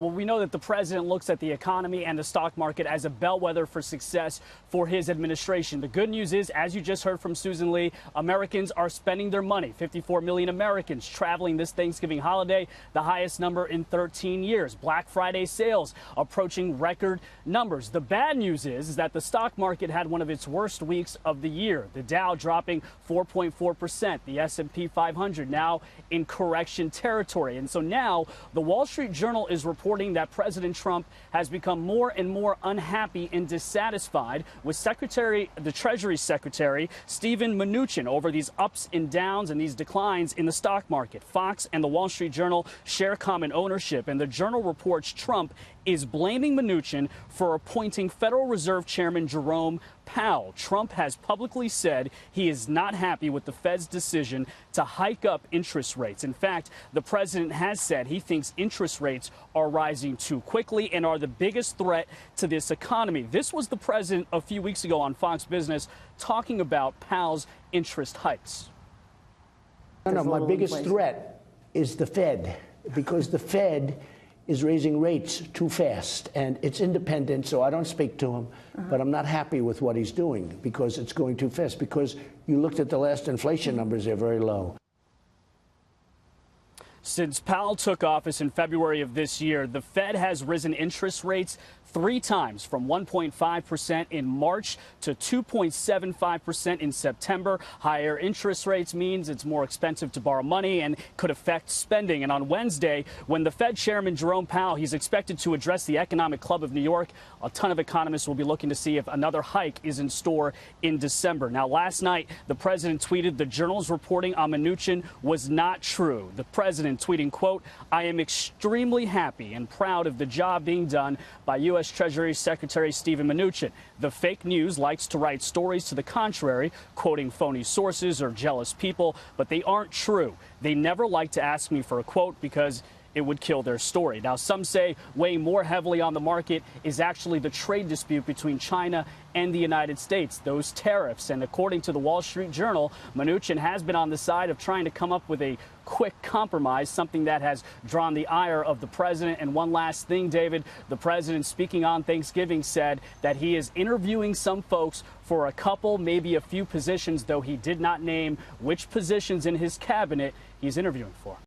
Well, we know that the president looks at the economy and the stock market as a bellwether for success for his administration. The good news is, as you just heard from Susan Lee, Americans are spending their money. 54 million Americans traveling this Thanksgiving holiday, the highest number in 13 years. Black Friday sales approaching record numbers. The bad news is that the stock market had one of its worst weeks of the year. The Dow dropping 4.4%. The S&P 500 now in correction territory. And so now the Wall Street Journal is reporting that President Trump has become more and more unhappy and dissatisfied with the Treasury Secretary, Steven Mnuchin, over these ups and downs and these declines in the stock market. Fox and the Wall Street Journal share common ownership, and the Journal reports Trump is blaming Mnuchin for appointing Federal Reserve Chairman Jerome Powell. Trump has publicly said he is not happy with the Fed's decision to hike up interest rates. In fact, the president has said he thinks interest rates are rising too quickly and are the biggest threat to this economy. This was the president a few weeks ago on Fox Business talking about Powell's interest hikes. No, my biggest threat is the Fed, because the Fed is raising rates too fast, and it's independent, so I don't speak to him, but I'm not happy with what he's doing because it's going too fast, because you looked at the last inflation numbers, they're very low. Since Powell took office in February of this year, the Fed has risen interest rates 3 times, from 1.5% in March to 2.75% in September. Higher interest rates means it's more expensive to borrow money and could affect spending. And on Wednesday, when the Fed chairman Jerome Powell, he's expected to address the Economic Club of New York, a ton of economists will be looking to see if another hike is in store in December. Now, last night, the president tweeted the Journal's reporting on Mnuchin was not true. The president tweeting, quote, "I am extremely happy and proud of the job being done by U.S. Treasury Secretary Steven Mnuchin. The fake news likes to write stories to the contrary, quoting phony sources or jealous people, but they aren't true. They never like to ask me for a quote because it would kill their story." Now, some say weighing more heavily on the market is actually the trade dispute between China and the United States, those tariffs. And according to the Wall Street Journal, Mnuchin has been on the side of trying to come up with a quick compromise, something that has drawn the ire of the president. And one last thing, David, the president, speaking on Thanksgiving, said that he is interviewing some folks for a couple, maybe a few positions, though he did not name which positions in his cabinet he's interviewing for.